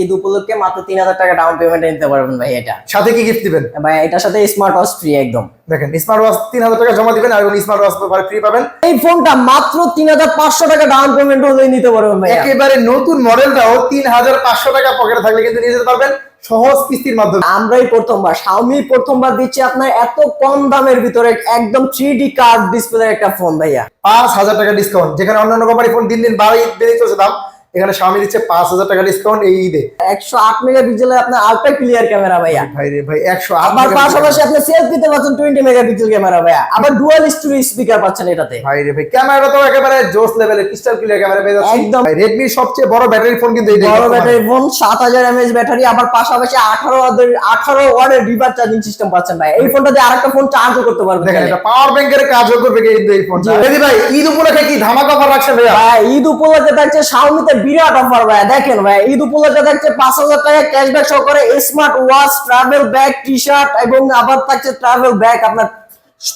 ঈদ উপলক্ষে মাত্র 3000 টাকা ডাউন পেমেন্টে নিতে পারবেন ভাই। এটা সাথে কি গিফট দিবেন ভাই, এটার সাথে স্মার্ট ওয়াচ ফ্রি একদম। দেখেন, স্মার্ট ওয়াচ 3000 টাকা জমা দিবেন আর স্মার্ট ওয়াচ ফ্রি পাবেন। এই ফোনটা মাত্র 3500 টাকা ডাউন পেমেন্ট হলেই নিতে পারবেন ভাই। একেবারে নতুন মডেলটাও 3500 টাকা পকেটে থাকলে কিন্তু নিয়ে যেতে পারবেন সহজ কিস্তির মাধ্যমে। আমরাই প্রথমবার, Xiaomi প্রথমবার দিচ্ছি আপনার এত কম দামের ভিতরে একদম 3D কার্ভ ডিসপ্লে একটা ফোন ভাইয়া। 5000 টাকা ডিসকাউন্ট, যেখানে অন্যান্য কোম্পানি ফোন দিন দিন বেড়ে চলছে দাম, এখানে Xiaomi দিচ্ছে 5000 টাকা ডিসকাউন্ট এই ঈদে। 108 মেগাপিক্সেলের আপনার আলট্রা ক্লিয়ার ক্যামেরা ভাইয়া। ভাই রে ভাই, 108 আবার পাশাপাশি আপনি সেলফিতে পাচ্ছেন 20 মেগাপিক্সেল ক্যামেরা ভাইয়া। আবার ডুয়াল স্টোরেজ স্পিকার পাচ্ছেন এটাতে। ভাই রে ভাই, ক্যামেরা তো একেবারে জোস লেভেলের ক্রিস্টাল ক্লিয়ার ক্যামেরা পেয়ে যাচ্ছেন একদম। ভাই, Redmi সবচেয়ে বড় ব্যাটারি ফোন কিন্তু এইটাই। বড় ব্যাটারি ফোন, 7000 mAh ব্যাটারি, আবার পাশাপাশি 18 ওয়াটের রিভার্স চার্জিং সিস্টেম পাচ্ছেন ভাই। এই ফোনটা দিয়ে আরেকটা ফোন চার্জও করতে পারবেন। দেখেন, এটা পাওয়ার ব্যাংকের কাজও করবে এই ফোনটা। দিদি ভাই, ঈদ উপলক্ষে কি ধামাকা অফার রাখছেন ভাইয়া? ভাই, ঈদ উপলক্ষে থাকছে Xiaomi তে বিরাট অফার ভাই। দেখেন ভাই, ঈদ উপলক্ষে থাকছে 5000 টাকা ক্যাশব্যাক সহকারে smart watch, travel bag, T-shirt এবং আবার থাকছে ট্রাভেল ব্যাগ আপনার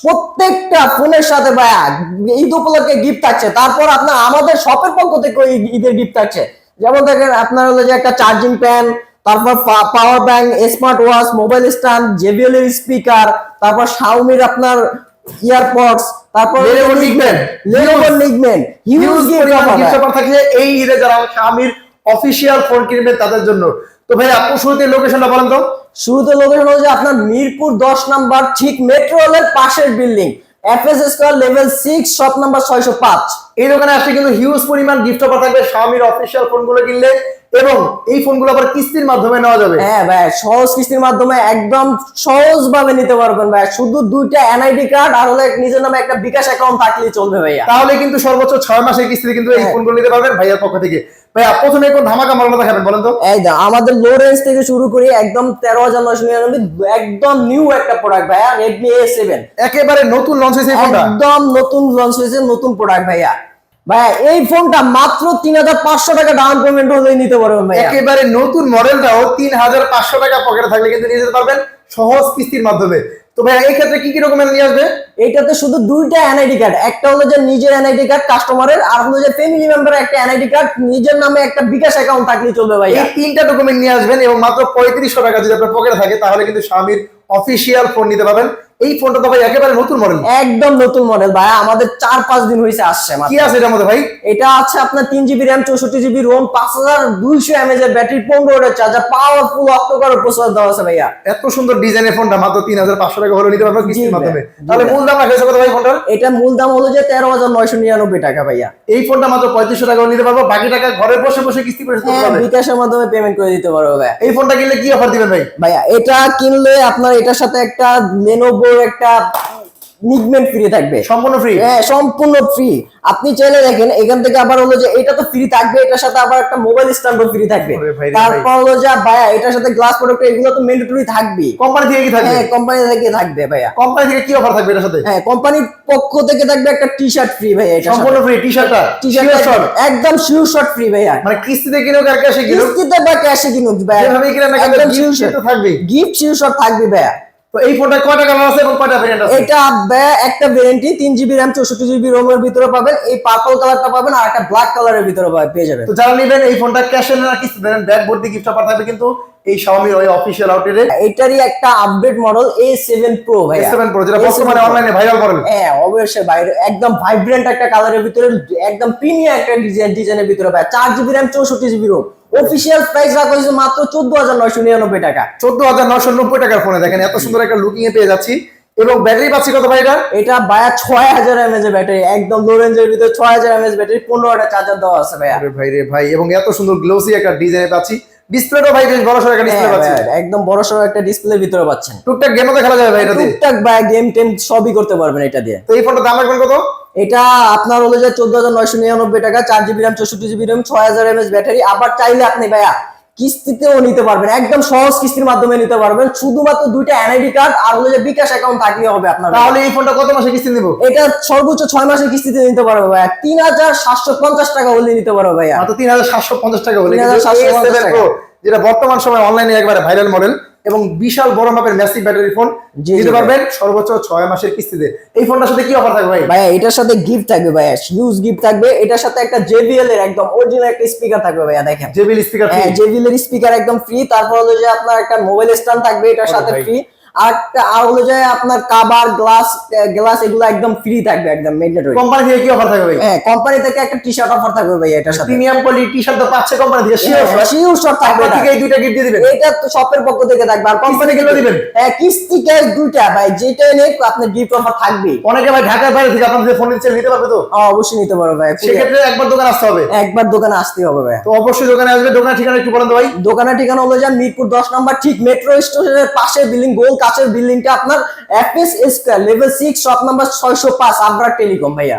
প্রত্যেকটা ফোনের সাথে ভাইয়া। ঈদ উপলক্ষে গিফট থাকছে। তারপর আপনার আমাদের শপের পক্ষ থেকে ঈদের গিফট থাকছে। যেমন দেখেন, আপনার হলো যে একটা চার্জিং প্যান, তারপর power bank, smart watch, mobile stand, JBL এর স্পিকার, তারপর Xiaomi র আপনার ইয়ারপডস, তারপর Lenovo Ligment huge gift offer থাকছে এই ঈদে যারা Xiaomi র অফিশিয়াল ফোন কিনবেন তাদের জন্য। তো ভাই, আপনি শুরুতে লোকেশনটা বলেন তো। শুরুতে লোকেশন হচ্ছে আপনার মিরপুর 10 নাম্বার, ঠিক মেট্রো রেলের পাশের building, FS square level 6, shop number 605। এই দোকানে আসলে কিন্তু হিউজ পরিমাণ গিফট অফার থাকবে Xiaomi র অফিশিয়াল ফোনগুলো কিনলে, এবং এই ফোনগুলো আবার কিস্তির মাধ্যমে নেওয়া যাবে। হ্যাঁ ভাই, সহজ কিস্তির মাধ্যমে একদম সহজ ভাবে নিতে পারবেন ভাই। শুধু দুইটা এনআইডি কার্ড আর হলো নিজের নামে একটা বিকাশ অ্যাকাউন্ট থাকলেই চলবে ভাইয়া। তাহলে কিন্তু সর্বোচ্চ 6 মাসের কিস্তিতে কিন্তু এই ফোনগুলো নিতে পারবেন ভাইয়ার পক্ষ থেকে। ভাইয়া, প্রথমে কোন ধামাকা মডেল দেখাবেন বলেন তো। এই দাও, আমাদের লো রেঞ্জ থেকে শুরু করি একদম 13999, একদম নিউ একটা প্রোডাক্ট ভাইয়া, Redmi A7। একেবারে নতুন লঞ্চ হয়েছে এই ফোনটা। একদম নতুন লঞ্চ হয়েছে, নতুন প্রোডাক্ট ভাইয়া। ভাইয়া, এই ফোনটা মাত্র 3500 টাকা ডাউন পেমেন্ট হলেই নিতে পারবেন ভাইয়া। একেবারে নতুন মডেলটাও 3500 টাকা পকেটে থাকলে কিন্তু নিয়ে যেতে পারবেন সহজ কিস্তির মাধ্যমে। তো ভাইয়া, এই ক্ষেত্রে কি কি রকমের নিয়ে আসবে? এইটাতে শুধু দুইটা এনআইডি কার্ড, একটা হলো যে নিজের এনআইডি কার্ড কাস্টমারের, আর হলো যে ফ্যামিলি মেম্বারের একটা এনআইডি কার্ড, নিজের নামে একটা বিকাশ অ্যাকাউন্ট থাকলেই চলবে ভাইয়া। এই তিনটা ডকুমেন্ট নিয়ে আসবেন এবং মাত্র 3500 টাকা যদি আপনার পকেটে থাকে তাহলে কিন্তু Xiaomi র অফিশিয়াল ফোন নিতে পারবেন। এই ফোনটা তো ভাই একেবারে নতুন মডেল। একদম নতুন মডেল ভাই, আমাদের 4-5 দিন হয়েছে আসছে মাত্র। কি আছে এটার মধ্যে ভাই? এটা আছে আপনার 3GB RAM, 64GB ROM, 5200 mAh এর ব্যাটারি, 15 চার্জার, পাওয়ারফুল অক্টোকর প্রসেসর দেওয়া আছে ভাইয়া। এত সুন্দর ডিজাইনের ফোনটা মাত্র 3500 টাকা হলে নিতে পারবেন কিস্তির মাধ্যমে। তাহলে মূল দাম রাখা কত ভাই ফোনটার? এটা মূল দাম হলো যে 13999 টাকা ভাইয়া। এই ফোনটা মাত্র 3500 টাকা নিতে পারবো, বাকি টাকা ঘরে বসে বসে কিস্তি করে দিতে পারবে। বিকাশের মাধ্যমে পেমেন্ট করে দিতে পারবে ভাইয়া। এই ফোনটা কিনলে কি অফার দিবেন ভাই? ভাইয়া, এটা কিনলে আপনার এটার সাথে একটা Lenovo একটা নিগমেন্ট ফ্রি থাকবে। সম্পূর্ণ ফ্রি? হ্যাঁ, সম্পূর্ণ ফ্রি। আপনি চাইলে দেখেন এখান থেকে আবার হলো যে এটা তো ফ্রি থাকবে, এটার সাথে আবার একটা মোবাইল স্ট্যান্ডও ফ্রি থাকবে। তারপর হলো যে ভাইয়া, এটার সাথে গ্লাস প্রোটেক্টর, এগুলো তো ম্যান্ডেটরি থাকবে। কোম্পানি থেকে কি থাকবে? হ্যাঁ, কোম্পানি থেকে থাকবে ভাইয়া। কোম্পানি থেকে কি অফার থাকবে এটার সাথে? হ্যাঁ, কোম্পানির পক্ষ থেকে থাকবে একটা টি-শার্ট ফ্রি ভাইয়া। এটা সম্পূর্ণ ফ্রি টি-শার্টটা? টি-শার্ট একদম শিওর শর্ট ফ্রি ভাইয়া। মানে কিস্তিতে কিনুক আর ক্যাশে কিনুক? কিস্তিতে বা ক্যাশে কিনুক ভাইয়া, যেভাবে কিনেন না কেন গিফট তো থাকবে। গিফট শিওর শর্ট থাকবে ভাইয়া। তো এই ফোনটা কয়টা কালার আছে এবং কয়টা ভেরিয়েন্ট আছে? এটা একটা ভেরিয়েন্টই 3GB RAM, 64GB ROM এর ভিতরে পাবেন। এই পার্পল কালারটা পাবেন আর একটা ব্ল্যাক কালারের ভিতরে পেয়ে যাবেন। তো যারা নেবেন এই ফোনটা ক্যাশে না কিস্তি দেন, ব্যাগ ভর্তি গিফট অফার থাকবে কিন্তু এই Xiaomi ওই অফিশিয়াল আউটলেটে। এটারই একটা আপডেট মডেল A7 Pro ভাইয়া। A7 Pro যেটা বর্তমানে অনলাইনে ভাইরাল মডেল। হ্যাঁ, অবশ্যই বাইরে একদম ভাইব্রেন্ট একটা কালারের ভিতরে, একদম প্রিমিয়াম একটা ডিজাইনের ভিতরে ভাই। 4GB RAM, 64GB ROM। Official price রাখা হয়েছে মাত্র 14999 টাকা। 14990 টাকার ফোনে দেখেন এত সুন্দর একটা লুকিং এ পেয়ে যাচ্ছি। এবং ব্যাটারি পাচ্ছি কত ভাই এটা? এটা ভাইয়া 6000 mAh এর ব্যাটারি, একদম লো রেঞ্জের ভিতরে 6000 mAh ব্যাটারি, 15টা চার্জার দেওয়া আছে ভাইয়া। আরে ভাই রে ভাই, এবং এত সুন্দর গ্লোসি একটা ডিজাইন পাচ্ছি। ডিসপ্লেটা ভাই বেশ বড়সড় একটা ডিসপ্লে পাচ্ছি। একদম বড়সড় একটা ডিসপ্লের ভিতরে পাচ্ছেন। টুকটাক গেমও তো খেলা যাবে ভাই এটাতে? টুকটাক ভাই গেম টেম সবই করতে পারবেন এটা দিয়ে। তো এই ফোনটার দাম রাখবেন কত? এটা আপনার হলো যে 14999 টাকা, 4GB RAM, 64GB ROM, 6000 mAh battery. আবার চাইলে আপনি ভাইয়া কিস্তিতেও নিতে পারবেন, একদম সহজ কিস্তির মাধ্যমে নিতে পারবেন। শুধুমাত্র দুইটা এনআইডি কার্ড আর হলো যে বিকাশ অ্যাকাউন্ট থাকলে হবে আপনার। তাহলে এই ফোনটা কত মাসে কিস্তি নেব? এটা সর্বোচ্চ 6 মাসের কিস্তিতে নিতে পারবে ভাইয়া। 3750 টাকা হলে নিতে পারবে ভাইয়া। মাত্র 3750 টাকা হলে। 3750 যেটা বর্তমান সময় অনলাইনে একবারে ভাইরাল মডেল, এবং বিশাল বড় মাপের ম্যাসিভ ব্যাটারি ফোন জি, নিতে ভাই। পারবেন সর্বোচ্চ 6 মাসের কিস্তিতে। এই ফোনটার সাথে কি অফার থাকবে ভাই? ভাইয়া এটার সাথে গিফট থাকবে ভাইয়া, হিউজ গিফট থাকবে। এটার সাথে একটা JBL এর একদম অরিজিনাল একটা স্পিকার থাকবে ভাইয়া, দেখেন JBL স্পিকার হ্যাঁ JBL এর স্পিকার একদম ফ্রি। তারপর হলো যে আপনার একটা মোবাইল স্ট্যান্ড থাকবে এটার ওরে সাথে ভাই। ফ্রি। আর হলো যে আপনার কাভার গ্লাস এগুলো একদম ফ্রি থাকবে, একদম ম্যান্ডেটরি। কোম্পানি থেকে কি অফার থাকবে ভাই? হ্যাঁ কোম্পানি থেকে একটা টি-শার্ট অফার থাকবে ভাইয়া এটার সাথে। প্রিমিয়াম কোয়ালিটি টি-শার্ট তো পাচ্ছে কোম্পানি থেকে, শিওর শিওর শট থাকবে আপনার থেকে এই দুইটা গিফট দিয়ে দিবেন। এটা তো শপের পক্ষ থেকে থাকবে। আর কোম্পানি কিস্তি দিবেন? হ্যাঁ কিস্তি ক্যাশ দুইটা ভাই, যেটা নেই আপনার গিফট অফার থাকবে। অনেকে ভাই ঢাকার বাইরে থেকে আপনাদের ফোন নিতে পারবে তো? অবশ্যই নিতে পারবে ভাই, সেক্ষেত্রে একবার দোকান আসতে হবে। একবার দোকানে আসতে হবে ভাই। তো অবশ্যই দোকানে আসবে। দোকানের ঠিকানা একটু বলেন তো ভাই। দোকানের ঠিকানা হলো যে মিরপুর 10 নম্বর, ঠিক মেট্রো স্টেশনের পাশে বিল্ডিং, গোল কাচের বিল্ডিংটা আপনার FS square level 6 shop number 605 Abrar telecom ভাইয়া।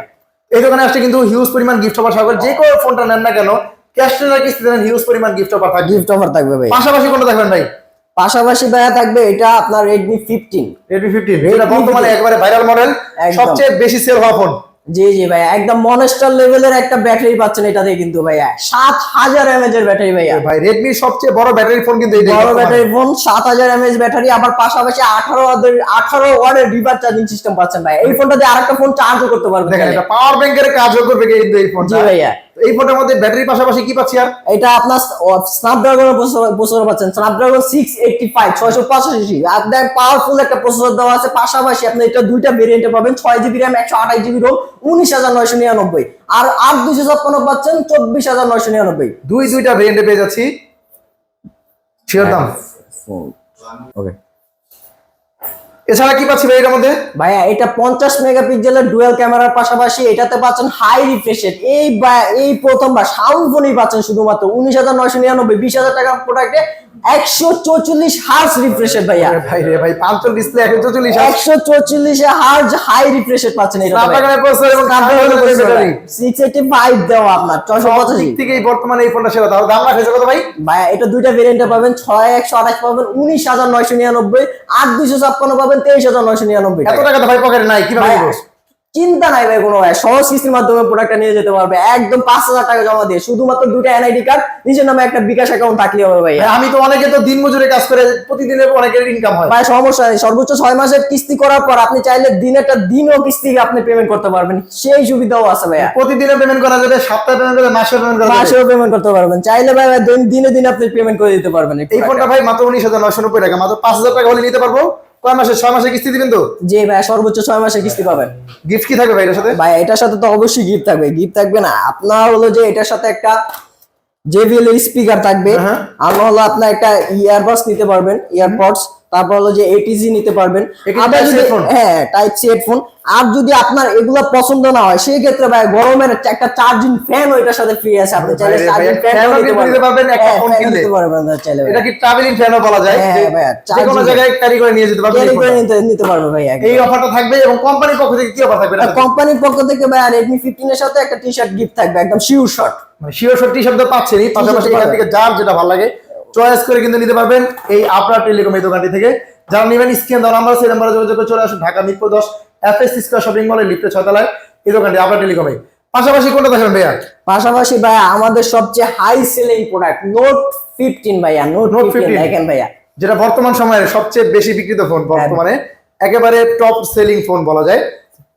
এই দোকানে আসলে কিন্তু হিউজ পরিমাণ গিফট অফার থাকবে। যে কোনো ফোনটা নেন না কেন, ক্যাশ না কিস্তি দেন, হিউজ পরিমাণ গিফট অফার থাকবে। গিফট অফার থাকবে ভাই। পাশাপাশি কোনটা দেখবেন ভাই? পাশাপাশি ভাইয়া থাকবে এটা আপনার Redmi 15। Redmi 15 যেটা বর্তমানে একবারে ভাইরাল মডেল, একদম। সবচেয়ে বেশি সেল হওয়া ফোন। জি জি ভাইয়া, একদম মনস্টার লেভেলের একটা ব্যাটারি পাচ্ছেন এটাতে কিন্তু ভাইয়া, 7000 mAh এর ব্যাটারি ভাইয়া। ভাই রেডমির সবচেয়ে বড় ব্যাটারি ফোন কিন্তু এইটাই। বড় ব্যাটারি ফোন 7000 mAh ব্যাটারি, আবার পাশাপাশি 18 ওয়াটের রিভার্স চার্জিং সিস্টেম পাচ্ছেন ভাই। এই ফোনটা দিয়ে আরেকটা ফোন চার্জও করতে পারবেন দেখেন চাইলে। এটা পাওয়ার ব্যাংকের কাজও করবে কিন্তু এই ফোনটা। জি ভাইয়া। এই ফোনের মধ্যে ব্যাটারির পাশাপাশি কি পাচ্ছি আর? এটা আপনার স্ন্যাপড্রাগনের প্রসেসর পাচ্ছেন, স্ন্যাপড্রাগন 685 685। আপনার পাওয়ারফুল একটা প্রসেসর দেওয়া আছে। পাশাপাশি আপনি এটা দুইটা ভেরিয়েন্টে পাবেন, 6GB RAM 128GB ROM 19999। আর 8256 পাচ্ছেন 24999। দুইটা ভেরিয়েন্টে পেয়ে যাচ্ছি। শিওর দাম। ওকে এছাড়া কি পাচ্ছি ভাই এর মধ্যে? ভাইয়া এটা 50 মেগাপিক্সেলের ডুয়াল ক্যামেরার পাশাপাশি এটাতে পাচ্ছেন হাই রিফ্রেশের এই প্রথমবার সাউন্ড ফোনই পাচ্ছেন শুধুমাত্র 19999। 20000 টাকা প্রোডাক্টে 144 হার্জ রিফ্রেশের ভাইয়া। ভাই রে ভাই, পাঁচশো ডিসপ্লে 144 144 হার্জ হাই রিফ্রেশের পাচ্ছেন এটা। স্ন্যাপড্রাগনের প্রসেসর এবং ব্যাটারি 685 দেওয়া আপনার 685। থেকে বর্তমানে এই ফোনটা সেরা। তাহলে দাম রাখেছে কত ভাই? ভাইয়া এটা দুইটা ভেরিয়েন্টে পাবেন, 6128 পাবেন 19999, 8256 পাবেন 23999 এত টাকা তো ভাই পকেটে নাই, কিভাবে ভাইয়া, নিবো? চিন্তা নাই ভাই কোনো ভাই, সহজ কিস্তির মাধ্যমে প্রোডাক্টটা নিয়ে যেতে পারবে একদম 5000 টাকা জমা দিয়ে। শুধুমাত্র দুইটা NID কার্ড, নিজের নামে একটা বিকাশ অ্যাকাউন্ট থাকলে হবে ভাই। ভাই, আমি তো অনেকে তো দিন মজুরে কাজ করে প্রতিদিনের অনেকের ইনকাম হয়। ভাই সমস্যা নেই, সর্বোচ্চ 6 মাসের কিস্তি করার পর আপনি চাইলে দিনও কিস্তি আপনি পেমেন্ট করতে পারবেন, সেই সুবিধাও আছে ভাইয়া। প্রতিদিনে পেমেন্ট করা যাবে, সপ্তাহে পেমেন্ট করা যাবে, মাসে পেমেন্ট করা যাবে। মাসেও পেমেন্ট করতে পারবেন চাইলে ভাই, দিনে আপনি পেমেন্ট করে দিতে পারবেন এই ফোনটা ভাই মাত্র 19990 টাকা, মাত্র 5000 টাকা হলে নিতে পারবো। কয় মাসে? 6 মাসে কিস্তি দিবেন তো? জি ভাই, সর্বোচ্চ 6 মাসের কিস্তি পাবেন। গিফট কি থাকবে ভাই এর সাথে? ভাই এটার সাথে তো অবশ্যই গিফট থাকবে। গিফট থাকবে না আপনার হলো যে এটার সাথে একটা JBL এর স্পিকার থাকবে। হ্যাঁ। আর হলো আপনার একটা ইয়ারবাডস নিতে পারবেন, ইয়ারপডস। তারপর হলো যে ATG নিতে পারবেন। এখানে আবার Type C যদি headphone? হ্যাঁ টাইপ সি হেডফোন। আর যদি আপনার এগুলো পছন্দ না হয় সেই ক্ষেত্রে ভাই গরমের একটা চার্জিং ফ্যান ওইটার সাথে ফ্রি আছে, আপনি চাইলে ভাই, চার্জিং ভাই, ফ্যান fan ও নিতে কিন্তু নিতে পারবেন একটা হ্যাঁ, ফোন fan কিনলে। নিতে পারবেন চাইলে ভাই। এটা কি ট্রাভেলিং ফ্যানও বলা যায়? হ্যাঁ, ভাই, যে কোনো charging- জায়গায় ক্যারি করে নিয়ে যেতে পারবেন এই ক্যারি করে ফোনটা। নিতে পারবে ভাই একদম। এই অফারটা থাকবে এবং কোম্পানির পক্ষ থেকে কি অফার থাকবে এটা? কোম্পানির পক্ষ থেকে ভাই Redmi 15 এর সাথে একটা টি-শার্ট গিফট থাকবে, একদম শিওর শট। মানে শিওর সত্যি শব্দ পাচ্ছেনই, পাশাপাশি এখান থেকে যার যেটা ভালো লাগে চয়েস করে কিন্তু নিতে পারবেন এই আপনার টেলিকম এই দোকানটি থেকে। যারা নেবেন স্ক্রিন দেওয়া নাম্বার সেই নাম্বারে যোগাযোগ করে চলে আসুন Dhaka Mirpur 10 FS square shopping মলের লিফটে 6 তলায় এই দোকানটি আপনার টেলিকমে। পাশাপাশি কোনটা দেখেন ভাইয়া? পাশাপাশি ভাইয়া আমাদের সবচেয়ে হাই সেলিং প্রোডাক্ট নোট 15 ভাইয়া, নোট 15 দেখেন ভাইয়া। যেটা বর্তমান সময়ের সবচেয়ে বেশি বিক্রিত ফোন, বর্তমানে একেবারে টপ সেলিং ফোন বলা যায়।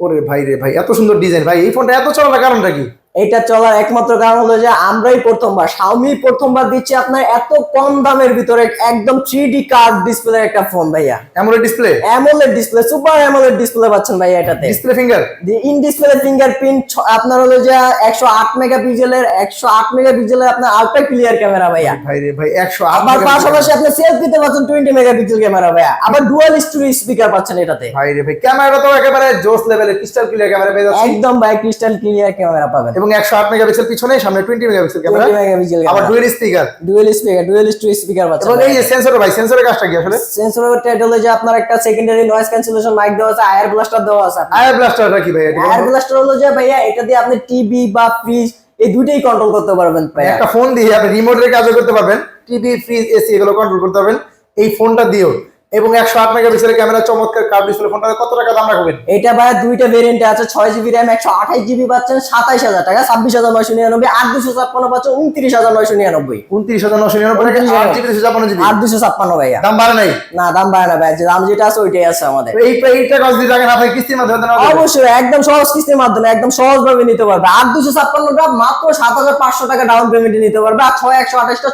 ওরে ভাই রে ভাই, এত সুন্দর ডিজাইন ভাই, এই ফোনটা এত চলার কারণটা কি? এটা চলার একমাত্র কারণ হলো যে আমরাই প্রথমবার, Xiaomi প্রথমবার দিচ্ছে আপনার এত কম দামের ভিতরে একদম 3D কার্ভ ডিসপ্লে একটা ফোন ভাইয়া। AMOLED display, AMOLED display, super AMOLED display পাচ্ছেন ভাইয়া এটাতে। Display finger, in display fingerprint, আপনার হলো যে 108 মেগাপিক্সেলের আপনার আলট্রা ক্লিয়ার ক্যামেরা ভাইয়া। ভাই রে ভাই, 108 আবার পাশাপাশি আপনি সেলফিতে পাচ্ছেন 20 মেগাপিক্সেল ক্যামেরা ভাইয়া, আবার ডুয়াল স্টোরি স্পিকার পাচ্ছেন এটাতে। ভাই রে ভাই, ক্যামেরা তো একেবারে জোস লেভেলের ক্রিস্টাল ক্লিয়ার ক্যামেরা পেয়ে যাচ্ছি একদম ভাই ক্রিস্টাল ক্লিয়ার ক্যামেরা পাবেন এবং 108 মেগাপিক্সেল পিছনে, সামনে 20 মেগাপিক্সেল ক্যামেরা, 20 মেগাপিক্সেল আবার camera, dual speaker dual story speaker পাচ্ছেন। এবং এই যে সেন্সর ভাই, সেন্সরের কাজটা কি আসলে? সেন্সরের টেড হলো যে আপনার একটা সেকেন্ডারি নয়েজ ক্যান্সেলেশন মাইক দেওয়া আছে, আয়ার ব্লাস্টার দেওয়া আছে। আয়ার ব্লাস্টারটা কি ভাই? এটা আয়ার ব্লাস্টার হলো যে ভাইয়া এটা দিয়ে আপনি টিভি বা ফ্রিজ এই দুইটাই কন্ট্রোল করতে পারবেন ভাইয়া। একটা ফোন দিয়ে আপনি রিমোটের কাজও করতে পারবেন, টিভি, ফ্রিজ, এসি এগুলো কন্ট্রোল করতে পারবেন এই ফোনটা দিয়েও। এবং 108 মেগাপিক্সেলের ক্যামেরা চমৎকার কার্ভ ডিসপ্লে। ফোনটা কত টাকা দাম রাখবেন? এটা ভাই দুইটা ভেরিয়েন্টে আছে, 6GB RAM 128GB পাচ্ছেন 27000 টাকা, 26999, 8256 পাচ্ছেন 29999, 29999 টাকা 8GB 256GB 8256 ভাইয়া। দাম বাড়ে নাই? না দাম বাড়ে না ভাই, যে দাম যেটা আছে ওইটাই আছে আমাদের। এইটা কত দিন টাকা না ভাই কিস্তির মাধ্যমে দেন? অবশ্যই একদম সহজ কিস্তির মাধ্যমে একদম সহজ ভাবে নিতে পারবে। 8256টা মাত্র 7500 টাকা ডাউন পেমেন্টে নিতে পারবে, আর 6128টা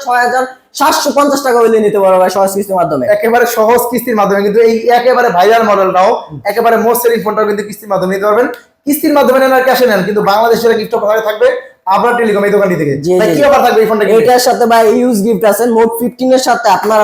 6750 টাকা হইলে নিতে পারবে ভাই সহজ কিস্তির মাধ্যমে। একেবারে সহজ কিস্তির মাধ্যমে, কিন্তু এই একেবারে ভাইরাল মডেলটাও একেবারে মোস্ট সেলিং ফোনটাও কিন্তু কিস্তির মাধ্যমে নিতে পারবেন। কিস্তির মাধ্যমে নেন আর ক্যাশে নেন, কিন্তু বাংলাদেশের গিফট অফার থাকবে আবরার টেলিকম এই দোকানটি থেকে। জি, ভাই জি। কি অফার থাকবে এই ফোনটা? এটার সাথে ভাই ইউজ গিফট আছে নোট 15 এর সাথে। আপনারা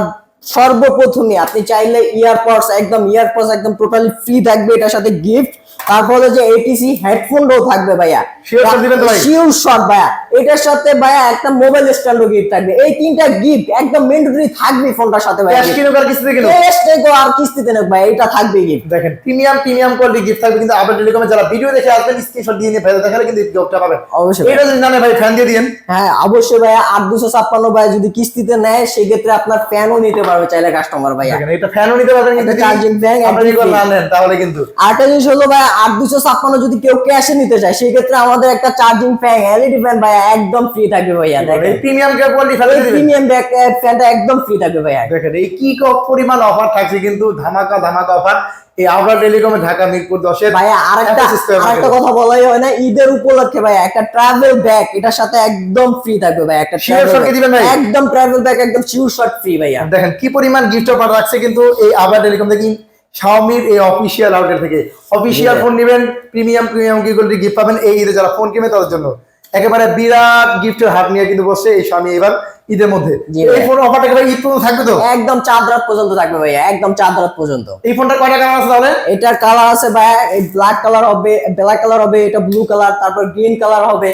সর্বপ্রথমে আপনি চাইলে ইয়ারপডস একদম টোটালি ফ্রি থাকবে এটার সাথে গিফট। তারপরে যে এটিসি হেডফোনও থাকবে ভাইয়া, Sure shot দিবেন তো ভাই? শিওর শট ভাইয়া। এটার সাথে ভাইয়া একটা মোবাইল স্ট্যান্ডও গিফট থাকবে। এই তিনটা গিফট একদম ম্যান্ডেটরি থাকবে ফোনটার সাথে ভাইয়া। ক্যাশ কিনুক আর কিস্তিতে কিনুক? ক্যাশ থেকে আর কিস্তিতে নেব ভাই, এটা থাকবে গিফট। দেখেন প্রিমিয়াম কোয়ালিটি গিফট থাকবে, কিন্তু আবরার টেলিকমে যারা ভিডিও দেখে আসবেন স্ক্রিনশট দিয়ে নিয়ে ফেলে দেখালে কিন্তু গিফটটা পাবেন। অবশ্যই। এটা যদি জানে ভাই ফ্যান দিয়ে দিন। হ্যাঁ অবশ্যই ভাইয়া, 8256 ভাই যদি কিস্তিতে নেয় সেই ক্ষেত্রে আপনার ফ্যানও নিতে পারবে চাইলে কাস্টমার ভাইয়া। দেখেন এটা ফ্যানও নিতে পারবেন, কিন্তু এটা charging fan আপনি যদি একদম না নেন তাহলে কিন্তু। আরেকটা জিনিস হলো ভাই, 8256 যদি কেউ ক্যাশে নিতে চায় সেই ক্ষেত্রে আমাদের একটা চার্জিং ফ্যান এলইডি ফ্যান ভাই একদম ফ্রি থাকবে ভাইয়া। এই দেখেন প্রিমিয়াম কোয়ালিটি ফেলে দিবেন। প্রিমিয়াম ফ্যানটা একদম ফ্রি থাকবে ভাইয়া। দেখেন এই কি পরিমাণ অফার থাকছে, কিন্তু ধামাকা অফার এই আবরার টেলিকমে ঢাকা মিরপুর 10 এর ভাইয়া আরেকটা কথা বলাই হয় না, ঈদের উপলক্ষে ভাই একটা ট্রাভেল ব্যাগ এটার সাথে একদম ফ্রি থাকবে ভাই। একটা Sure shot কি দিবেন ভাই? একদম ট্রাভেল ব্যাগ একদম শিওর শট ফ্রি ভাইয়া। দেখেন কি পরিমাণ গিফট অফার রাখছে কিন্তু এই আবরার টেলিকম থেকে, শাওমির এই অফিশিয়াল আউটলেট থেকে। অফিশিয়াল ফোন নেবেন প্রিমিয়াম কি কোয়ালিটি গিফট পাবেন এই ঈদে যারা ফোন কিনবে তাদের জন্য। একেবারে বিরাট গিফটের হাট নিয়ে কিন্তু বসছে এই শাওমি এবার ঈদের মধ্যে। জি এই ভাই। ফোন অফারটা একেবারে ঈদ পর্যন্ত থাকবে তো? একদম চাঁদ রাত পর্যন্ত থাকবে ভাইয়া, একদম চাঁদ রাত পর্যন্ত। এই ফোনটা কয়টা কালার আছে তাহলে? এটার কালার আছে ভাইয়া, ব্ল্যাক কালার হবে, ব্ল্যাক কালার হবে, এটা ব্লু কালার, তারপর গ্রিন কালার হবে,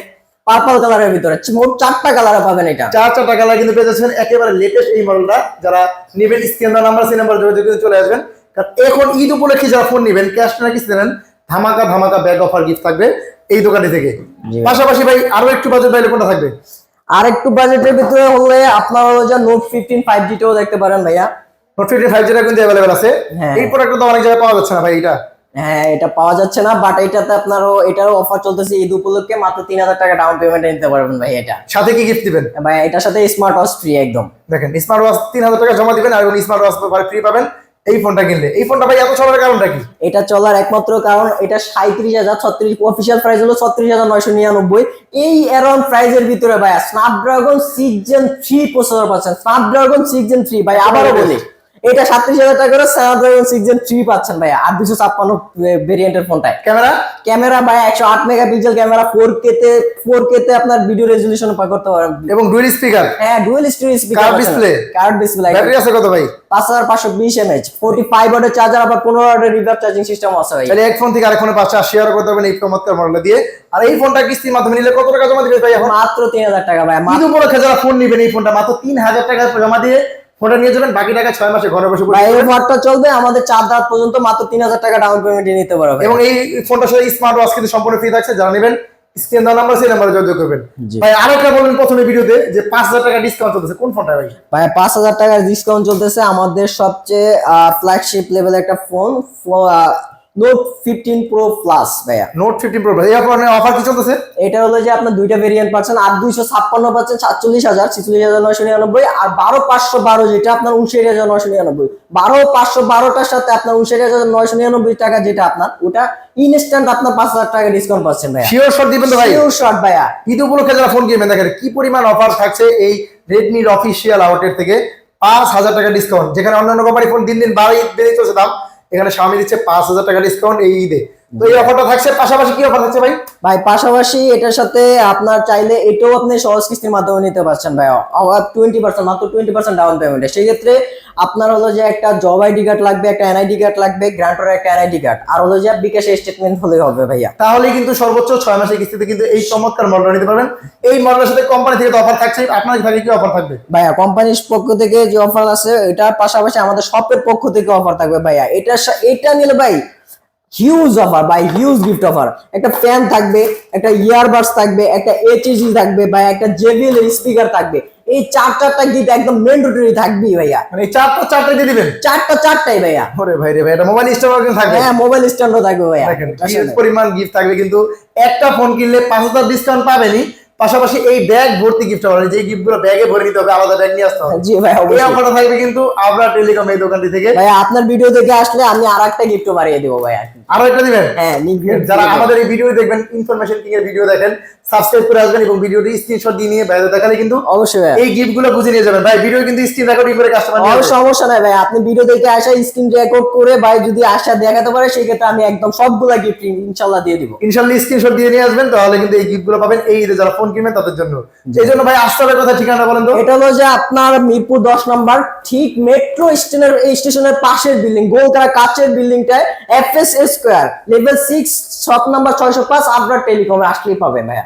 পার্পল কালারের ভিতরে মোট 4টা কালার পাবেন এটা। 4টা কালার কিন্তু পেয়ে যাচ্ছেন একেবারে লেটেস্ট এই মডেলটা। যারা নেবেন স্ক্রিন নাম্বার সেই নাম্বার যোগাযোগ করে চলে আসবেন, কারণ এখন ঈদ উপলক্ষে যারা ফোন নেবেন ক্যাশ না কিস্তি নেন ধামাকা ব্যাগ অফার গিফট থাকবে এই দোকানটি থেকে। জি। পাশাপাশি ভাই আরো একটু বাজেট বাইরে কোনটা থাকবে? আর একটু বাজেটের ভিতরে হলে আপনার হলো যে নোট 15 5G টাও দেখতে পারেন ভাইয়া। নোট 15 5G টা কিন্তু अवेलेबल আছে। হ্যাঁ। এই প্রোডাক্টটা তো অনেক জায়গায় পাওয়া যাচ্ছে না ভাই এটা। হ্যাঁ এটা পাওয়া যাচ্ছে না, বাট এটাতে আপনারও এটারও অফার চলতেছে ঈদ উপলক্ষে, মাত্র 3000 টাকা ডাউন পেমেন্টে নিতে পারবেন ভাই এটা। সাথে কি গিফট দিবেন? ভাই এটার সাথে স্মার্ট ওয়াচ ফ্রি একদম। দেখেন স্মার্ট ওয়াচ 3000 টাকা জমা দিবেন আর স্মার্ট ওয়াচ ফ্রি পাবেন এই ফোনটা কিনলে। এই ফোনটা ভাই এত চলার কারণটা কি? এটা চলার একমাত্র কারণ এটা 37,036 অফিশিয়াল প্রাইস হলো 36,999। এই অ্যারাউন্ড প্রাইসের ভিতরে ভাই স্ন্যাপড্রাগন 6 Gen 3 প্রসেসর পাচ্ছেন। স্ন্যাপড্রাগন 6 Gen 3 ভাই আবারও বলি এটা 37,000 টাকা করে স্ন্যাপড্রাগন 6 Gen 3 পাচ্ছেন ভাই 8256 ভেরিয়েন্টের ফোনটায়। ক্যামেরা ভাই 108 মেগাপিক্সেল ক্যামেরা, 4K তে আপনার ভিডিও রেজোলিউশন করতে পারবেন এবং ডুয়াল স্পিকার। হ্যাঁ dual speaker, curve display. Battery আছে কত ভাই? 5520 mAh, 45 ওয়াটের চার্জার, আবার 15 ওয়াটের রিভার্স চার্জিং সিস্টেম আছে ভাই। তাহলে এক ফোন থেকে আরেক ফোনে 5 শেয়ার করতে পারবেন এই চমৎকার মডেল দিয়ে। আর এই ফোনটা কিস্তির মাধ্যমে নিলে কত টাকা জমা দিবেন ভাই এখন? মাত্র 3000 টাকা ভাই। ঈদ উপলক্ষে যারা ফোন নেবেন এই ফোনটা মাত্র 3000 টাকা জমা দিয়ে ফোনটা নিয়ে যাবেন, বাকি টাকা 6 মাসে ঘরে বসে ভাই এই অফারটা চলবে আমাদের 4 রাত পর্যন্ত, মাত্র 3000 টাকা ডাউন পেমেন্টে নিতে পারবে। এবং এই ফোনটার সাথে স্মার্ট ওয়াচ কিন্তু সম্পূর্ণ ফ্রি থাকছে। যারা নেবেন স্ক্রিন দেওয়া নাম্বার সেই নাম্বারে যোগাযোগ করবেন। জি। ভাই আরেকটা বলবেন প্রথমে ভিডিওতে যে 5000 টাকা ডিসকাউন্ট চলতেছে, কোন ফোনটা ভাই? ভাই 5000 টাকার ডিসকাউন্ট চলতেছে আমাদের সবচেয়ে ফ্ল্যাগশিপ লেভেল একটা ফোন নোট 15 প্রো প্লাস ভাইয়া। নোট 15 প্রো এই অফার কি চলতেছে? এটা হলো যে আপনার দুইটা ভেরিয়েন্ট পাচ্ছেন, 8256 পাচ্ছেন 47,000 46,999, আর 12512 যেটা আপনার 59,999। 12512টার সাথে আপনার 59,999 টাকা যেটা আপনার ওটা ইনস্ট্যান্ট আপনার 5000 টাকা ডিসকাউন্ট পাচ্ছেন ভাইয়া। শিওর শট দিবেন তো ভাই? শিওর শট ভাইয়া। ঈদ উপলক্ষে যারা ফোন কিনবেন দেখেন কি পরিমাণ অফার থাকছে এই রেডমির অফিসিয়াল আউটলেট থেকে। 5000 টাকা ডিসকাউন্ট, যেখানে অন্যান্য কোম্পানি ফোন দিন বেড়ে চলছে দাম, এখানে Xiaomi দিচ্ছে 5000 টাকা ডিসকাউন্ট এই ঈদে। তো এই অফারটা থাকছে, পাশাপাশি কি অফার থাকছে ভাই? ভাই পাশাপাশি এটার সাথে আপনার চাইলে এটাও আপনি সহজ কিস্তির মাধ্যমে নিতে পারছেন ভাই, 20% মাত্র 20% ডাউন পেমেন্টে। সেই ক্ষেত্রে আপনার হলো যে একটা জব আইডি কার্ড লাগবে, একটা এনআইডি কার্ড লাগবে, গ্রান্টরের একটা এনআইডি কার্ড, আর হলো যে বিকাশ স্টেটমেন্ট হলে হবে ভাইয়া। তাহলে কিন্তু সর্বোচ্চ 6 মাসের কিস্তিতে কিন্তু এই চমৎকার মডেল নিতে পারবেন। এই মডেলের সাথে কোম্পানি থেকে তো অফার থাকছে, আপনাদের থেকে কি অফার থাকবে? ভাইয়া কোম্পানির পক্ষ থেকে যে অফার আছে এটার পাশাপাশি আমাদের শপের পক্ষ থেকে অফার থাকবে ভাইয়া। এটা নিলে ভাই হিউজ অফার ভাই, হিউজ গিফট অফার। একটা ফ্যান থাকবে, একটা ইয়ারবাডস থাকবে, একটা এইচজি থাকবে ভাই, একটা জেবিএল স্পিকার থাকবে। এই চারটা গিফট একদম ম্যান্ডেটরি থাকবেই ভাইয়া। মানে এই চারটা দিয়ে দিবেন? চারটাই ভাইয়া। ওরে ভাই রে ভাই, এটা মোবাইল স্ট্যান্ড কিন্তু থাকবে। হ্যাঁ মোবাইল স্ট্যান্ডও থাকবে ভাইয়া। দেখেন হিউজ পরিমাণ গিফট থাকবে, কিন্তু একটা ফোন কিনলে 5000 ডিসকাউন্ট পাবেনই, পাশাপাশি এই ব্যাগ ভর্তি গিফট হবে, যে গিফটগুলো ব্যাগে ভরে নিতে হবে, আলাদা ব্যাগ নিয়ে আসতে হবে। জি ভাই এই অবশ্যই। অফারটা থাকবে কিন্তু আবরার টেলিকম এই দোকানটি থেকে। ভাইয়া আপনার ভিডিও দেখে আসলে আমি আরেকটা গিফটও বাড়িয়ে দেবো ভাইয়া। আরো একটা দিবেন? হ্যাঁ যারা আমাদের এই ভিডিও দেখবেন, ইনফরমেশন কিং এর ভিডিও দেখেন, সাবস্ক্রাইব করে আসবেন এবং ভিডিওটি স্ক্রিনশট দিয়ে নিয়ে বাইরে দেখালে কিন্তু অবশ্যই ভাইয়া। এই গিফটগুলো বুঝে নিয়ে যাবেন। ভাই ভিডিও কিন্তু স্ক্রিন রেকর্ডিং করে কাস্টমার নিয়ে অবশ্যই সমস্যা নাই ভাই, আপনি ভিডিও দেখে আসা স্ক্রিন রেকর্ড করে ভাই যদি আসা দেখাতে পারে সেই ক্ষেত্রে আমি একদম সবগুলা গিফট ইনশাআল্লাহ দিয়ে দিব। ইনশাআল্লাহ স্ক্রিনশট দিয়ে নিয়ে আসবেন, তাহলে কিন্তু এই গিফটগুলো পাবেন এই ঈদে যারা ফোন কিনবেন তাদের জন্য। এই জন্য ভাই আসতে হবে কোথায়, ঠিকানা বলেন তো? এটা হলো যে আপনার মিরপুর 10 নম্বর ঠিক মেট্রো স্টেশনের পাশের বিল্ডিং, গোলকারা কাচের বিল্ডিংটায় FS square level 6 shop number 605 Abrar টেলিকমে আসলেই পাবেন ভাইয়া।